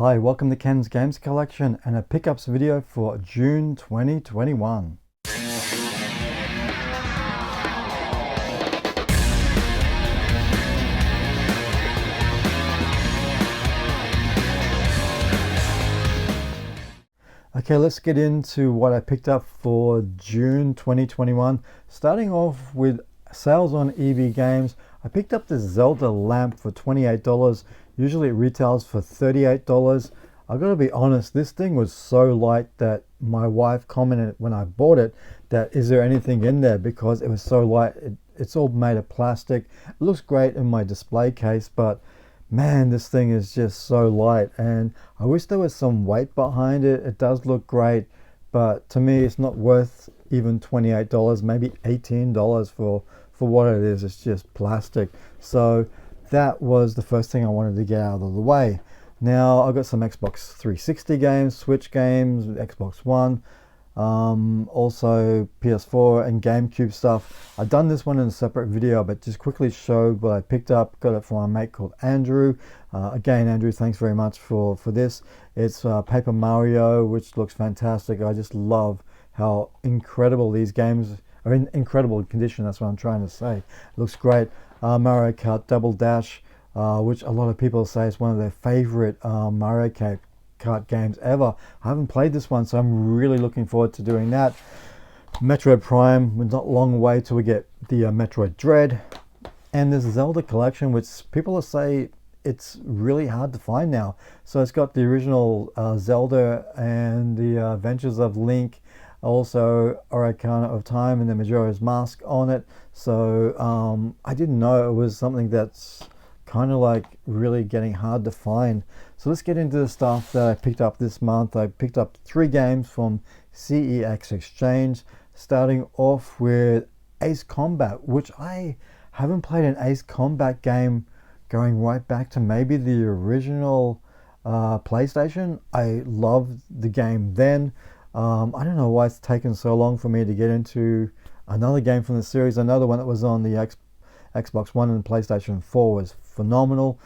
Hi, welcome to Ken's Games Collection and a pickups video for June 2021. Okay, let's get into what I picked up for June 2021. Starting off with sales on EB Games, I picked up this Zelda lamp for $28. Usually it retails for $38. I gotta be honest, this thing was so light that my wife commented when I bought it that is there anything in there, because it was so light. It's all made of plastic. It looks great in my display case, but man, this thing is just so light, and I wish there was some weight behind it. It does look great, but to me it's not worth even $28, maybe $18 for what it is. It's just plastic. So that was the first thing I wanted to get out of the way. Now I've got some Xbox 360 games, Switch games, Xbox One, also PS4 and GameCube stuff. I've done this one in a separate video, but just quickly showed what I picked up. Got it from my mate called Andrew. Again, Andrew, thanks very much for this. It's Paper Mario, which looks fantastic. I just love how incredible these games are, in incredible condition. That's what I'm trying to say. It looks great. Mario Kart Double Dash, which a lot of people say is one of their favorite Mario Kart games ever. I haven't played this one, so I'm really looking forward to doing that. Metroid Prime, we're not long way till we get the Metroid Dread. And this Zelda collection, which people say it's really hard to find now. So it's got the original Zelda and the Adventures of Link, also Ocarina of Time and the Majora's Mask on it. So I didn't know it was something that's kind of like really getting hard to find. So let's get into the stuff that I picked up this month. I picked up 3 games from CEX Exchange, starting off with Ace Combat, which I haven't played an Ace Combat game going right back to maybe the original PlayStation. I loved the game then. I don't know why it's taken so long for me to get into another game from the series. Another one that was on the Xbox One and PlayStation 4 was phenomenal.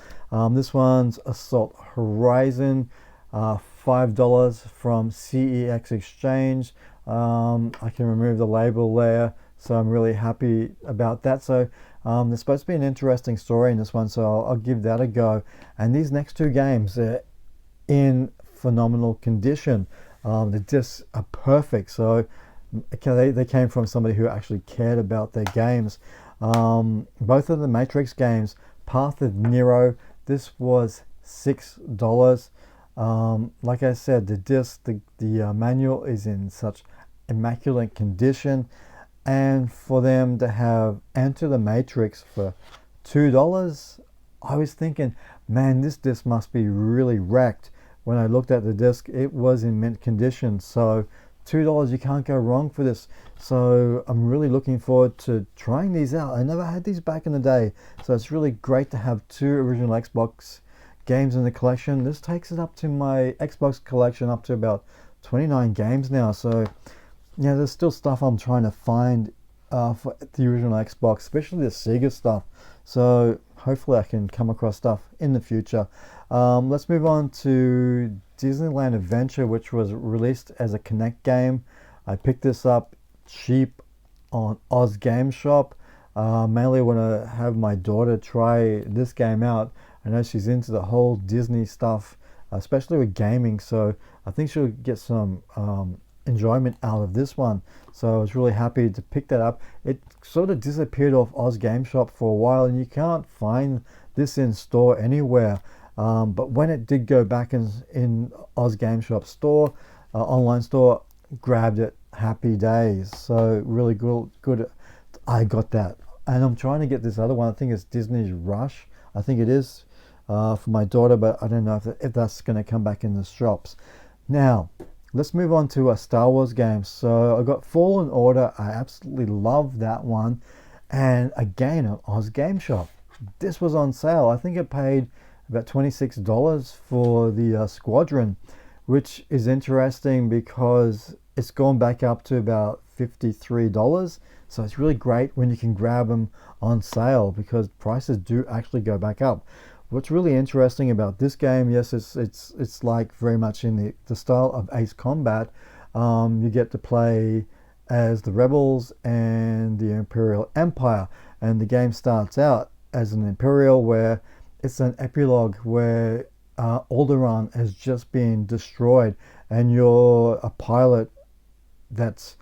This one's Assault Horizon, $5 from CEX Exchange. I can remove the label there, so I'm really happy about that. So there's supposed to be an interesting story in this one, so I'll give that a go. And these next 2 games are in phenomenal condition. The discs are perfect, so they came from somebody who actually cared about their games. Both of the Matrix games, Path of Nero, this was $6. Like I said, the disc, the manual is in such immaculate condition, and for them to have Enter the Matrix for $2, I was thinking, man, this disc must be really wrecked. When I looked at the disc, it was in mint condition, so $2, you can't go wrong for this. So I'm really looking forward to trying these out. I never had these back in the day, so it's really great to have 2 original Xbox games in the collection. This takes it up to my Xbox collection up to about 29 games now. So yeah, there's still stuff I'm trying to find for the original Xbox, especially the Sega stuff. So hopefully I can come across stuff in the future. Let's move on to Disneyland Adventure, which was released as a Connect game. I picked this up cheap on Oz Game Shop. Mainly want to have my daughter try this game out. I know she's into the whole Disney stuff, especially with gaming, so I think she'll get some enjoyment out of this one. So I was really happy to pick that up. It sort of disappeared off Oz Game Shop for a while, and you can't find this in store anywhere. But when it did go back in Oz Game Shop store, online store, grabbed it, happy days. So really good. I got that, and I'm trying to get this other one. I think it's Disney's Rush. I think it is for my daughter, but I don't know if that's going to come back in the shops. Now let's move on to a Star Wars game. So I got Fallen Order. I absolutely love that one, and again on Oz Game Shop. This was on sale. I think it paid about $26 for the Squadron, which is interesting because it's gone back up to about $53. So it's really great when you can grab them on sale, because prices do actually go back up. what's really interesting about this game, yes, it's like very much in the style of Ace Combat. You get to play as the Rebels and the Imperial Empire, and the game starts out as an Imperial, where it's an epilogue where Alderaan has just been destroyed, and you're a pilot that's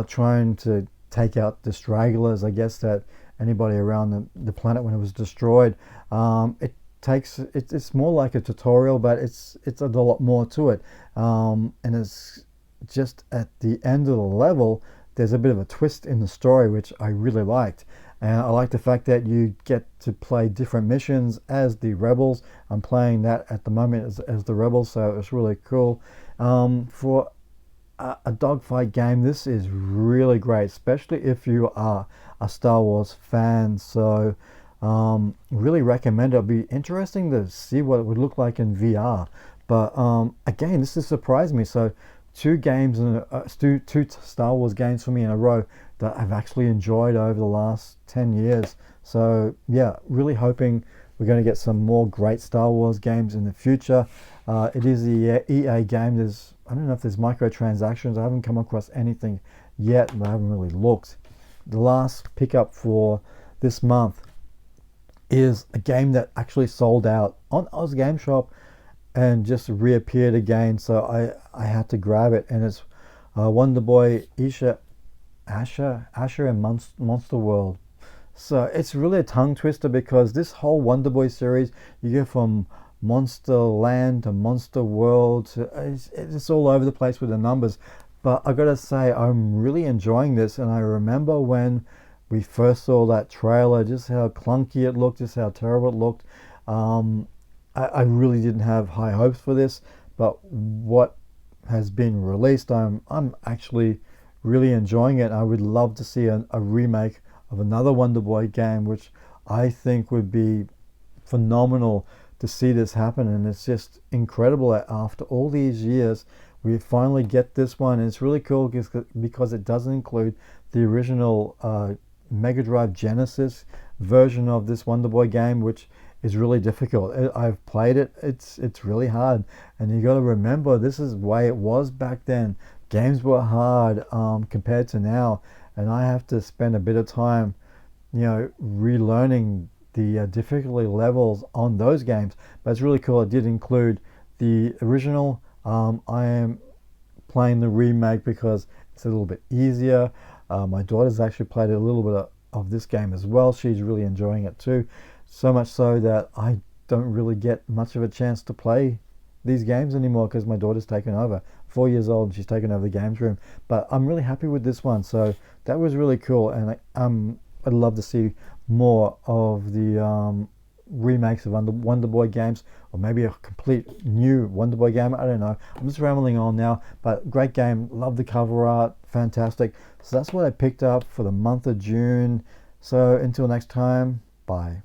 trying to take out the stragglers, I guess, that anybody around the planet when it was destroyed. It's more like a tutorial, but it's a lot more to it, and it's just at the end of the level there's a bit of a twist in the story which I really liked. And I like the fact that you get to play different missions as the Rebels. I'm playing that at the moment as the Rebels, so it's really cool. For a dogfight game, this is really great, especially if you are a Star Wars fan. So really recommend it. It'll be interesting to see what it would look like in VR. But again, this has surprised me. So two Star Wars games for me in a row that I've actually enjoyed over the last 10 years. So yeah, really hoping we're going to get some more great Star Wars games in the future. It is the EA game. I don't know if there's microtransactions. I haven't come across anything yet, but I haven't really looked. The last pickup for this month is a game that actually sold out on Oz Game Shop and just reappeared again, so I had to grab it, and it's Wonder Boy Asher and Monster World. So it's really a tongue twister, because this whole Wonder Boy series, you go from Monster Land to Monster World it's all over the place with the numbers. But I gotta say, I'm really enjoying this, and I remember when we first saw that trailer, just how clunky it looked, just how terrible it looked. I really didn't have high hopes for this, but what has been released, I'm actually really enjoying it. I would love to see a remake of another Wonder Boy game, which I think would be phenomenal to see this happen. And it's just incredible that after all these years we finally get this one. And it's really cool because it doesn't include the original Mega Drive Genesis version of this Wonder Boy game, which is really difficult. I've played it. It's really hard, and you got to remember, this is the way it was back then. Games were hard compared to now, and I have to spend a bit of time, relearning the difficulty levels on those games. But it's really cool. It did include the original. I am playing the remake because it's a little bit easier. My daughter's actually played a little bit of this game as well. She's really enjoying it too. So much so that I don't really get much of a chance to play these games anymore because my daughter's taken over. 4 years old and she's taken over the games room. But I'm really happy with this one. So that was really cool, and I'd love to see more of the remakes of Wonder Boy games, or maybe a complete new Wonder Boy game. I don't know. I'm just rambling on now, but great game. Love the cover art. Fantastic. So that's what I picked up for the month of June. So until next time, bye.